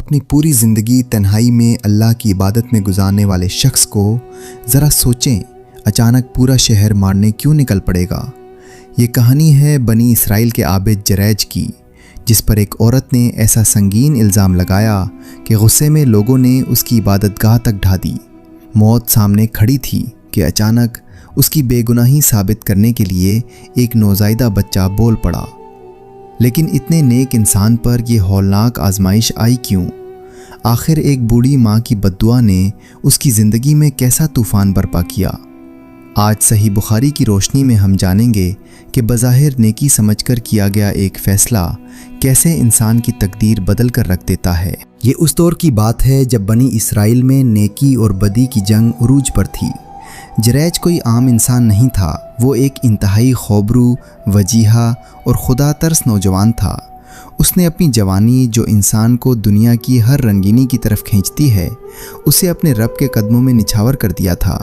اپنی پوری زندگی تنہائی میں اللہ کی عبادت میں گزارنے والے شخص کو ذرا سوچیں، اچانک پورا شہر مارنے کیوں نکل پڑے گا۔ یہ کہانی ہے بنی اسرائیل کے عابد جریج کی، جس پر ایک عورت نے ایسا سنگین الزام لگایا کہ غصے میں لوگوں نے اس کی عبادت گاہ تک ڈھا دی۔ موت سامنے کھڑی تھی کہ اچانک اس کی بے گناہی ثابت کرنے کے لیے ایک نوزائیدہ بچہ بول پڑا۔ لیکن اتنے نیک انسان پر یہ ہولناک آزمائش آئی کیوں؟ آخر ایک بوڑھی ماں کی بددعا نے اس کی زندگی میں کیسا طوفان برپا کیا؟ آج صحیح بخاری کی روشنی میں ہم جانیں گے کہ بظاہر نیکی سمجھ کر کیا گیا ایک فیصلہ کیسے انسان کی تقدیر بدل کر رکھ دیتا ہے۔ یہ اس دور کی بات ہے جب بنی اسرائیل میں نیکی اور بدی کی جنگ عروج پر تھی۔ جریج کوئی عام انسان نہیں تھا، وہ ایک انتہائی خوبرو، وجیحہ اور خدا ترس نوجوان تھا۔ اس نے اپنی جوانی، جو انسان کو دنیا کی ہر رنگینی کی طرف کھینچتی ہے، اسے اپنے رب کے قدموں میں نچھاور کر دیا تھا۔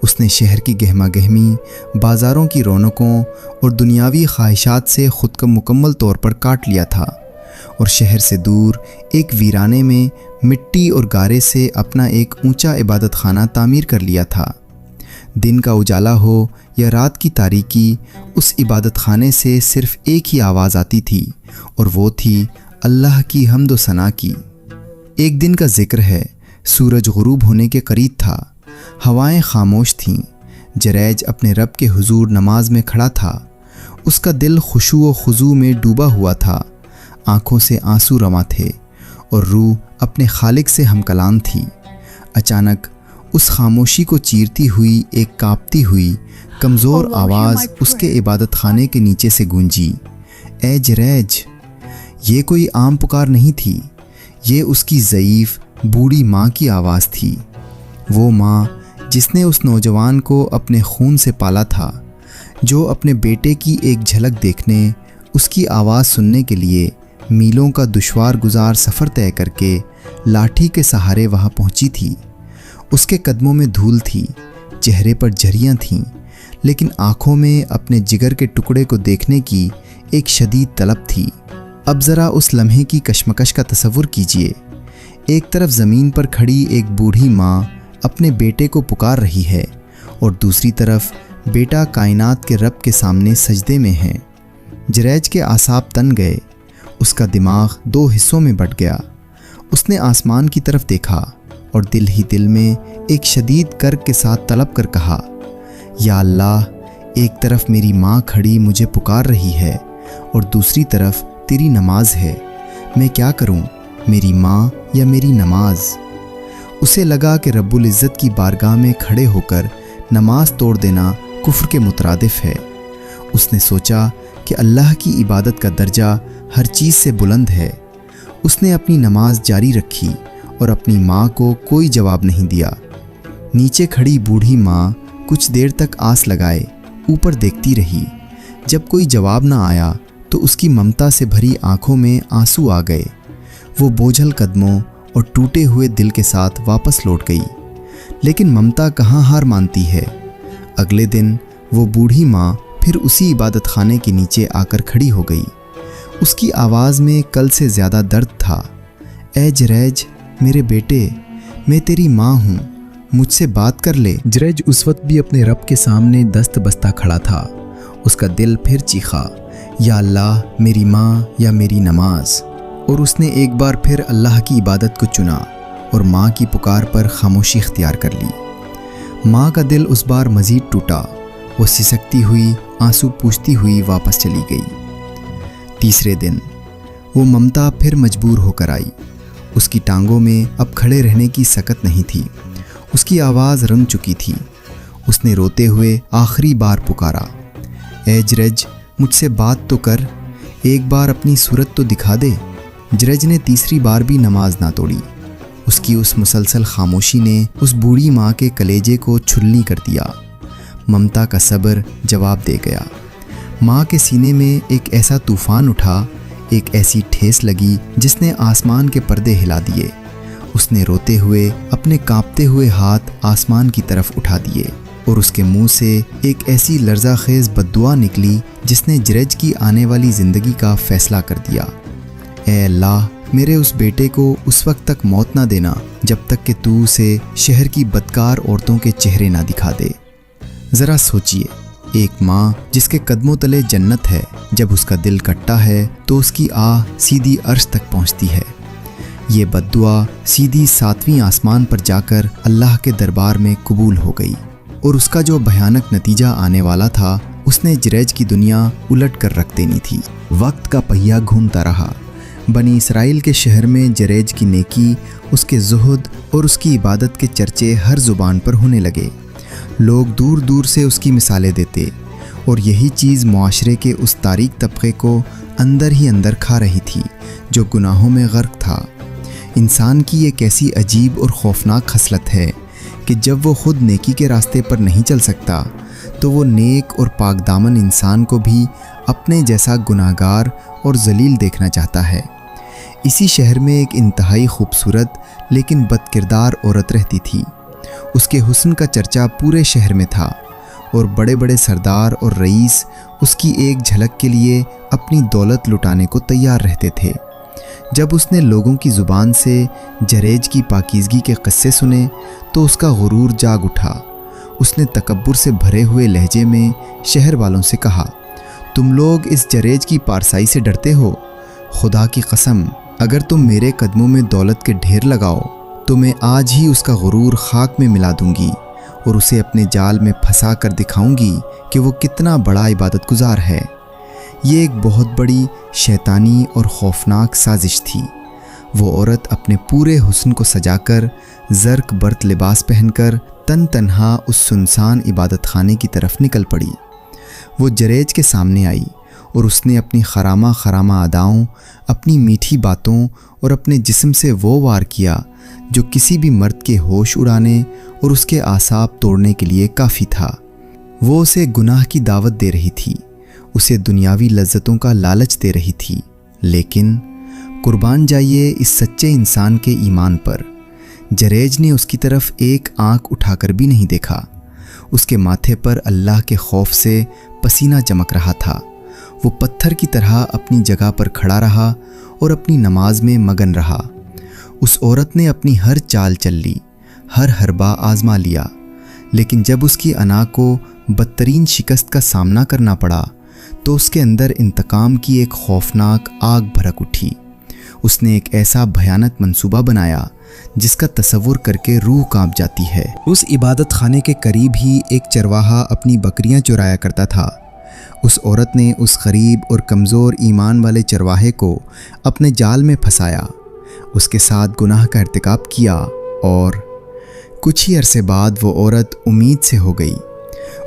اس نے شہر کی گہما گہمی، بازاروں کی رونقوں اور دنیاوی خواہشات سے خود کو مکمل طور پر کاٹ لیا تھا، اور شہر سے دور ایک ویرانے میں مٹی اور گارے سے اپنا ایک اونچا عبادت خانہ تعمیر کر لیا تھا۔ دن کا اجالا ہو یا رات کی تاریکی، اس عبادت خانے سے صرف ایک ہی آواز آتی تھی، اور وہ تھی اللہ کی حمد و ثنا کی۔ ایک دن کا ذکر ہے، سورج غروب ہونے کے قریب تھا، ہوائیں خاموش تھیں۔ جریج اپنے رب کے حضور نماز میں کھڑا تھا، اس کا دل خشوع و خضوع میں ڈوبا ہوا تھا، آنکھوں سے آنسو رواں تھے اور روح اپنے خالق سے ہم کلام تھی۔ اچانک اس خاموشی کو چیرتی ہوئی ایک کانپتی ہوئی کمزور آواز اس کے عبادت خانے کے نیچے سے گونجی، اے جریج! یہ کوئی عام پکار نہیں تھی، یہ اس کی ضعیف بوڑھی ماں کی آواز تھی۔ وہ ماں جس نے اس نوجوان کو اپنے خون سے پالا تھا، جو اپنے بیٹے کی ایک جھلک دیکھنے، اس کی آواز سننے کے لیے میلوں کا دشوار گزار سفر طے کر کے لاٹھی کے سہارے وہاں پہنچی تھی۔ اس کے قدموں میں دھول تھی، چہرے پر جھریاں تھیں، لیکن آنکھوں میں اپنے جگر کے ٹکڑے کو دیکھنے کی ایک شدید طلب تھی۔ اب ذرا اس لمحے کی کشمکش کا تصور کیجیے۔ ایک طرف زمین پر کھڑی ایک بوڑھی ماں اپنے بیٹے کو پکار رہی ہے، اور دوسری طرف بیٹا کائنات کے رب کے سامنے سجدے میں ہے۔ جریج کے اعصاب تن گئے، اس کا دماغ دو حصوں میں بٹ گیا۔ اس نے آسمان کی طرف دیکھا اور دل ہی دل میں ایک شدید کرب کے ساتھ طلب کر کہا، یا اللہ، ایک طرف میری ماں کھڑی مجھے پکار رہی ہے اور دوسری طرف تیری نماز ہے، میں کیا کروں، میری ماں یا میری نماز؟ اسے لگا کہ رب العزت کی بارگاہ میں کھڑے ہو کر نماز توڑ دینا کفر کے مترادف ہے۔ اس نے سوچا کہ اللہ کی عبادت کا درجہ ہر چیز سے بلند ہے۔ اس نے اپنی نماز جاری رکھی اور اپنی ماں کو کوئی جواب نہیں دیا۔ نیچے کھڑی بوڑھی ماں کچھ دیر تک آس لگائے اوپر دیکھتی رہی۔ جب کوئی جواب نہ آیا تو اس کی ممتا سے بھری آنکھوں میں آنسو آ گئے۔ وہ بوجھل قدموں اور ٹوٹے ہوئے دل کے ساتھ واپس لوٹ گئی۔ لیکن ممتا کہاں ہار مانتی ہے؟ اگلے دن وہ بوڑھی ماں پھر اسی عبادت خانے کے نیچے آ کر کھڑی ہو گئی۔ اس کی آواز میں کل سے زیادہ درد تھا۔ اے جریج، میرے بیٹے، میں تیری ماں ہوں، مجھ سے بات کر لے۔ جریج اس وقت بھی اپنے رب کے سامنے دست بستہ کھڑا تھا۔ اس کا دل پھر چیخا، یا اللہ، میری ماں یا میری نماز؟ اور اس نے ایک بار پھر اللہ کی عبادت کو چنا اور ماں کی پکار پر خاموشی اختیار کر لی۔ ماں کا دل اس بار مزید ٹوٹا، وہ سسکتی ہوئی، آنسو پوچھتی ہوئی واپس چلی گئی۔ تیسرے دن وہ ممتا پھر مجبور ہو کر آئی۔ اس کی ٹانگوں میں اب کھڑے رہنے کی سکت نہیں تھی، اس کی آواز رنگ چکی تھی۔ اس نے روتے ہوئے آخری بار پکارا، اے جریج، مجھ سے بات تو کر، ایک بار اپنی صورت تو دکھا دے۔ جریج نے تیسری بار بھی نماز نہ توڑی۔ اس کی اس مسلسل خاموشی نے اس بوڑھی ماں کے کلیجے کو چھلنی کر دیا۔ ممتا کا صبر جواب دے گیا۔ ماں کے سینے میں ایک ایسا طوفان اٹھا، ایک ایسی ٹھیس لگی جس نے آسمان کے پردے ہلا دیے۔ اس نے روتے ہوئے اپنے کانپتے ہوئے ہاتھ آسمان کی طرف اٹھا دیے، اور اس کے منہ سے ایک ایسی لرزہ خیز بددعا نکلی جس نے جریج کی آنے والی زندگی کا فیصلہ کر دیا۔ اے اللہ، میرے اس بیٹے کو اس وقت تک موت نہ دینا جب تک کہ تو اسے شہر کی بدکار عورتوں کے چہرے نہ دکھا دے۔ ذرا سوچئے، ایک ماں جس کے قدموں تلے جنت ہے، جب اس کا دل کٹتا ہے تو اس کی آہ سیدھی عرش تک پہنچتی ہے۔ یہ بد دعا سیدھی 7ویں آسمان پر جا کر اللہ کے دربار میں قبول ہو گئی، اور اس کا جو بھیانک نتیجہ آنے والا تھا اس نے جریج کی دنیا الٹ کر رکھ دینی تھی۔ وقت کا پہیہ گھومتا رہا۔ بنی اسرائیل کے شہر میں جریج کی نیکی، اس کے زہد اور اس کی عبادت کے چرچے ہر زبان پر ہونے لگے۔ لوگ دور دور سے اس کی مثالیں دیتے، اور یہی چیز معاشرے کے اس تاریک طبقے کو اندر ہی اندر کھا رہی تھی جو گناہوں میں غرق تھا۔ انسان کی ایک ایسی عجیب اور خوفناک خصلت ہے کہ جب وہ خود نیکی کے راستے پر نہیں چل سکتا تو وہ نیک اور پاک دامن انسان کو بھی اپنے جیسا گناہگار اور ذلیل دیکھنا چاہتا ہے۔ اسی شہر میں ایک انتہائی خوبصورت لیکن بد کردار عورت رہتی تھی۔ اس کے حسن کا چرچا پورے شہر میں تھا، اور بڑے بڑے سردار اور رئیس اس کی ایک جھلک کے لیے اپنی دولت لٹانے کو تیار رہتے تھے۔ جب اس نے لوگوں کی زبان سے جریج کی پاکیزگی کے قصے سنے تو اس کا غرور جاگ اٹھا۔ اس نے تکبر سے بھرے ہوئے لہجے میں شہر والوں سے کہا، تم لوگ اس جریج کی پارسائی سے ڈرتے ہو؟ خدا کی قسم، اگر تم میرے قدموں میں دولت کے ڈھیر لگاؤ تو میں آج ہی اس کا غرور خاک میں ملا دوں گی، اور اسے اپنے جال میں پھنسا کر دکھاؤں گی کہ وہ کتنا بڑا عبادت گزار ہے۔ یہ ایک بہت بڑی شیطانی اور خوفناک سازش تھی۔ وہ عورت اپنے پورے حسن کو سجا کر، زرق برت لباس پہن کر تن تنہا اس سنسان عبادت خانے کی طرف نکل پڑی۔ وہ جریج کے سامنے آئی، اور اس نے اپنی خرامہ اداؤں، اپنی میٹھی باتوں اور اپنے جسم سے وہ وار کیا جو کسی بھی مرد کے ہوش اڑانے اور اس کے اعصاب توڑنے کے لیے کافی تھا۔ وہ اسے گناہ کی دعوت دے رہی تھی، اسے دنیاوی لذتوں کا لالچ دے رہی تھی، لیکن قربان جائیے اس سچے انسان کے ایمان پر، جریج نے اس کی طرف ایک آنکھ اٹھا کر بھی نہیں دیکھا۔ اس کے ماتھے پر اللہ کے خوف سے پسینہ چمک رہا تھا۔ وہ پتھر کی طرح اپنی جگہ پر کھڑا رہا اور اپنی نماز میں مگن رہا۔ اس عورت نے اپنی ہر چال چل لی، ہر حربہ آزما لیا، لیکن جب اس کی انا کو بدترین شکست کا سامنا کرنا پڑا تو اس کے اندر انتقام کی ایک خوفناک آگ بھڑک اٹھی۔ اس نے ایک ایسا بھیانک منصوبہ بنایا جس کا تصور کر کے روح کانپ جاتی ہے۔ اس عبادت خانے کے قریب ہی ایک چرواہا اپنی بکریاں چرایا کرتا تھا۔ اس عورت نے اس غریب اور کمزور ایمان والے چرواہے کو اپنے جال میں پھنسایا، اس کے ساتھ گناہ کا ارتکاب کیا، اور کچھ ہی عرصے بعد وہ عورت امید سے ہو گئی۔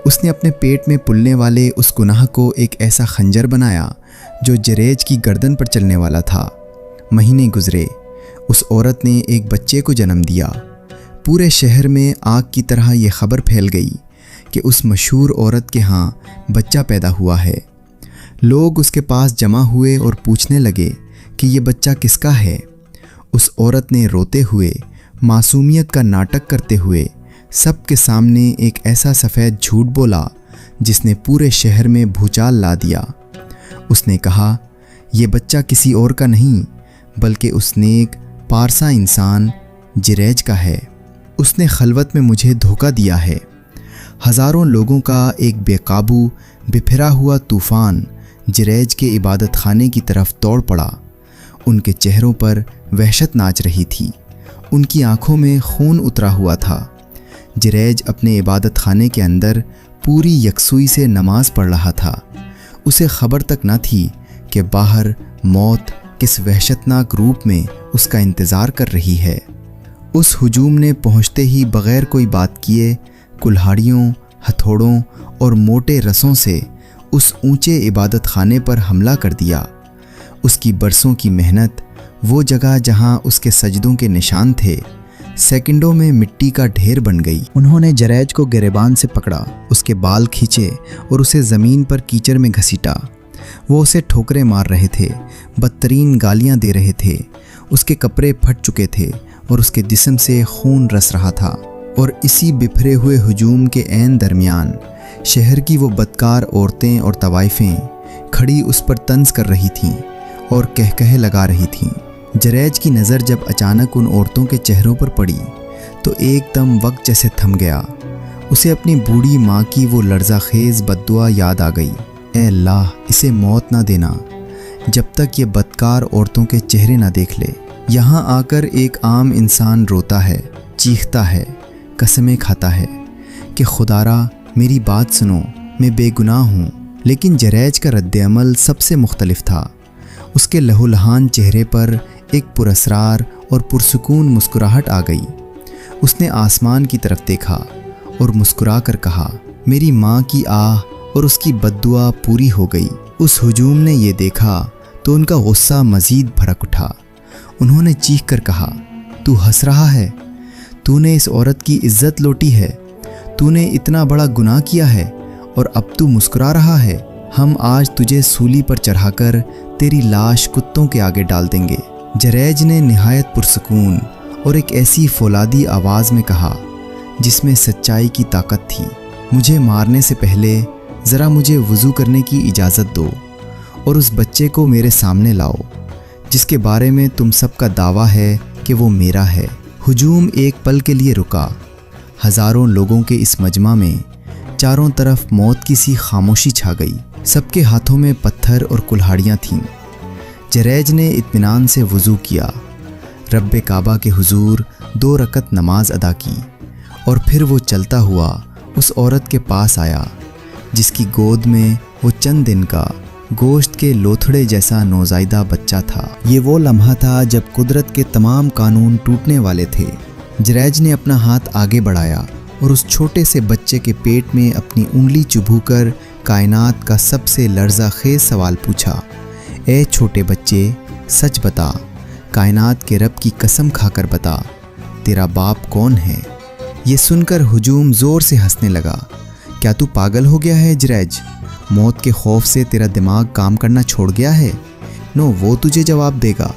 اس نے اپنے پیٹ میں پلنے والے اس گناہ کو ایک ایسا خنجر بنایا جو جریج کی گردن پر چلنے والا تھا۔ مہینے گزرے، اس عورت نے ایک بچے کو جنم دیا۔ پورے شہر میں آگ کی طرح یہ خبر پھیل گئی کہ اس مشہور عورت کے ہاں بچہ پیدا ہوا ہے۔ لوگ اس کے پاس جمع ہوئے اور پوچھنے لگے کہ یہ بچہ کس کا ہے۔ اس عورت نے روتے ہوئے، معصومیت کا ناٹک کرتے ہوئے سب کے سامنے ایک ایسا سفید جھوٹ بولا جس نے پورے شہر میں بھوچال لا دیا۔ اس نے کہا، یہ بچہ کسی اور کا نہیں بلکہ اس نیک پارسا انسان جریج کا ہے۔ اس نے خلوت میں مجھے دھوکہ دیا ہے۔ ہزاروں لوگوں کا ایک بے قابو بپھرا ہوا طوفان جریج کے عبادت خانے کی طرف توڑ پڑا۔ ان کے چہروں پر وحشت ناچ رہی تھی، ان کی آنکھوں میں خون اترا ہوا تھا۔ جریج اپنے عبادت خانے کے اندر پوری یکسوئی سے نماز پڑھ رہا تھا۔ اسے خبر تک نہ تھی کہ باہر موت کس وحشتناک روپ میں اس کا انتظار کر رہی ہے۔ اس ہجوم نے پہنچتے ہی بغیر کوئی بات کیے کلہاڑیوں، ہتھوڑوں اور موٹے رسوں سے اس اونچے عبادت خانے پر حملہ کر دیا۔ اس کی برسوں کی محنت، وہ جگہ جہاں اس کے سجدوں کے نشان تھے، سیکنڈوں میں مٹی کا ڈھیر بن گئی۔ انہوں نے جریج کو گریبان سے پکڑا، اس کے بال کھینچے اور اسے زمین پر کیچڑ میں گھسیٹا۔ وہ اسے ٹھوکریں مار رہے تھے، بدترین گالیاں دے رہے تھے۔ اس کے کپڑے پھٹ چکے تھے اور اس کے جسم سے خون رس رہا تھا۔ اور اسی بپھرے ہوئے ہجوم کے عین درمیان شہر کی وہ بدکار عورتیں اور طوائفیں کھڑی اس پر طنز کر رہی تھیں اور کہکہے لگا رہی تھیں۔ جریج کی نظر جب اچانک ان عورتوں کے چہروں پر پڑی تو ایک دم وقت جیسے تھم گیا۔ اسے اپنی بوڑھی ماں کی وہ لرزہ خیز بد دعا یاد آ گئی، اے اللہ اسے موت نہ دینا جب تک یہ بدکار عورتوں کے چہرے نہ دیکھ لے۔ یہاں آ کر ایک عام انسان روتا ہے، چیختا ہے، قسمیں کھاتا ہے کہ خدارا میری بات سنو، میں بے گناہ ہوں۔ لیکن جریج کا رد عمل سب سے مختلف تھا۔ اس کے لہو لہان چہرے پر ایک پراسرار اور پرسکون مسکراہٹ آ گئی۔ اس نے آسمان کی طرف دیکھا اور مسکرا کر کہا، میری ماں کی آہ اور اس کی بد دعا پوری ہو گئی۔ اس ہجوم نے یہ دیکھا تو ان کا غصہ مزید بھڑک اٹھا۔ انہوں نے چیخ کر کہا، تو ہنس رہا ہے؟ تو نے اس عورت کی عزت لوٹی ہے؟ تو نے اتنا بڑا گناہ کیا ہے اور اب تو مسکرا رہا ہے؟ ہم آج تجھے سولی پر چڑھا کر تیری لاش کتوں کے آگے ڈال دیں گے۔ جریج نے نہایت پرسکون اور ایک ایسی فولادی آواز میں کہا جس میں سچائی کی طاقت تھی، مجھے مارنے سے پہلے ذرا مجھے وضو کرنے کی اجازت دو اور اس بچے کو میرے سامنے لاؤ جس کے بارے میں تم سب کا دعویٰ ہے کہ وہ میرا ہے۔ ہجوم ایک پل کے لیے رکا۔ ہزاروں لوگوں کے اس مجمع میں چاروں طرف موت کی سی خاموشی چھا گئی۔ سب کے ہاتھوں میں پتھر اور کلہاڑیاں تھیں۔ جریج نے اطمینان سے وضو کیا، رب کعبہ کے حضور 2 رکعت نماز ادا کی اور پھر وہ چلتا ہوا اس عورت کے پاس آیا جس کی گود میں وہ چند دن کا گوشت کے لوتھڑے جیسا نوزائیدہ بچہ تھا۔ یہ وہ لمحہ تھا جب قدرت کے تمام قانون ٹوٹنے والے تھے۔ جریج نے اپنا ہاتھ آگے بڑھایا اور اس چھوٹے سے بچے کے پیٹ میں اپنی انگلی چبھو کر کائنات کا سب سے لرزہ خیز سوال پوچھا، اے چھوٹے بچے سچ بتا، کائنات کے رب کی قسم کھا کر بتا، تیرا باپ کون ہے؟ یہ سن کر ہجوم زور سے ہنسنے لگا۔ کیا تو پاگل ہو گیا ہے جریج؟ موت کے خوف سے تیرا دماغ کام کرنا چھوڑ گیا ہے؟ نو، وہ تجھے جواب دے گا۔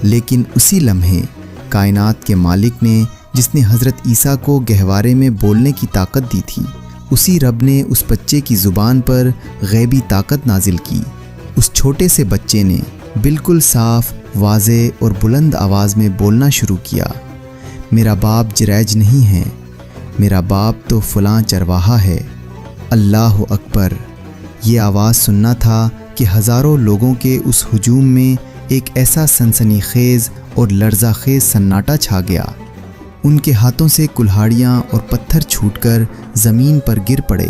لیکن اسی لمحے کائنات کے مالک نے جس نے حضرت عیسیٰ کو گہوارے میں بولنے کی طاقت دی تھی، اسی رب نے اس بچے کی زبان پر غیبی طاقت نازل کی۔ اس چھوٹے سے بچے نے بالکل صاف، واضح اور بلند آواز میں بولنا شروع کیا، میرا باپ جریج نہیں ہے، میرا باپ تو فلاں چرواہا ہے۔ اللہ اکبر۔ یہ آواز سننا تھا کہ ہزاروں لوگوں کے اس ہجوم میں ایک ایسا سنسنی خیز اور لرزہ خیز سناٹا چھا گیا۔ ان کے ہاتھوں سے کلہاڑیاں اور پتھر چھوٹ کر زمین پر گر پڑے۔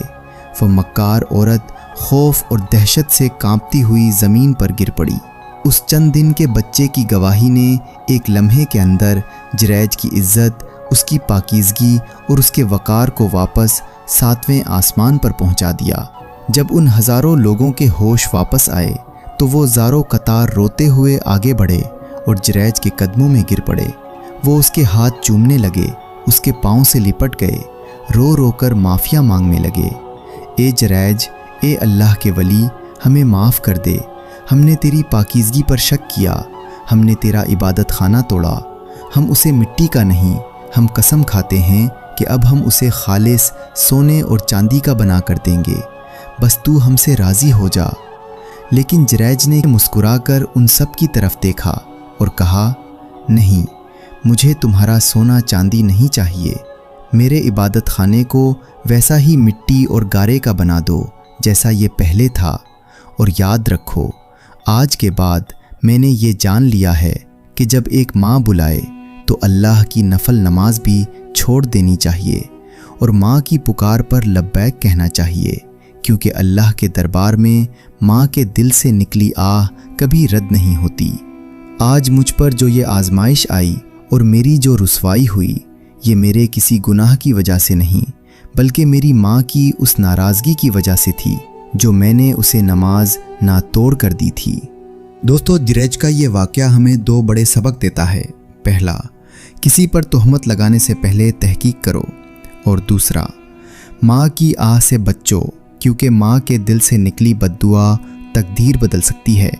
وہ مکار عورت خوف اور دہشت سے کانپتی ہوئی زمین پر گر پڑی۔ اس چند دن کے بچے کی گواہی نے ایک لمحے کے اندر جریج کی عزت، اس کی پاکیزگی اور اس کے وقار کو واپس 7ویں آسمان پر پہنچا دیا۔ جب ان ہزاروں لوگوں کے ہوش واپس آئے تو وہ زاروں قطار روتے ہوئے آگے بڑھے اور جریج کے قدموں میں گر پڑے۔ وہ اس کے ہاتھ چومنے لگے، اس کے پاؤں سے لپٹ گئے، رو رو کر معافیا مانگنے لگے، اے جریج، اے اللہ کے ولی، ہمیں معاف کر دے، ہم نے تیری پاکیزگی پر شک کیا، ہم نے تیرا عبادت خانہ توڑا، ہم اسے مٹی کا نہیں، ہم قسم کھاتے ہیں کہ اب ہم اسے خالص سونے اور چاندی کا بنا کر دیں گے، بس تو ہم سے راضی ہو جا۔ لیکن جریج نے مسکرا کر ان سب کی طرف دیکھا اور کہا، نہیں، مجھے تمہارا سونا چاندی نہیں چاہیے، میرے عبادت خانے کو ویسا ہی مٹی اور گارے کا بنا دو جیسا یہ پہلے تھا، اور یاد رکھو آج کے بعد میں نے یہ جان لیا ہے کہ جب ایک ماں بلائے تو اللہ کی نفل نماز بھی چھوڑ دینی چاہیے اور ماں کی پکار پر لبیک کہنا چاہیے، کیونکہ اللہ کے دربار میں ماں کے دل سے نکلی آہ کبھی رد نہیں ہوتی۔ آج مجھ پر جو یہ آزمائش آئی اور میری جو رسوائی ہوئی، یہ میرے کسی گناہ کی وجہ سے نہیں بلکہ میری ماں کی اس ناراضگی کی وجہ سے تھی جو میں نے اسے نماز نہ توڑ کر دی تھی۔ دوستو، جریج کا یہ واقعہ ہمیں 2 بڑے سبق دیتا ہے۔ پہلا، کسی پر تہمت لگانے سے پہلے تحقیق کرو، اور دوسرا، ماں کی آہ سے بچو، کیونکہ ماں کے دل سے نکلی بد دعا تقدیر بدل سکتی ہے۔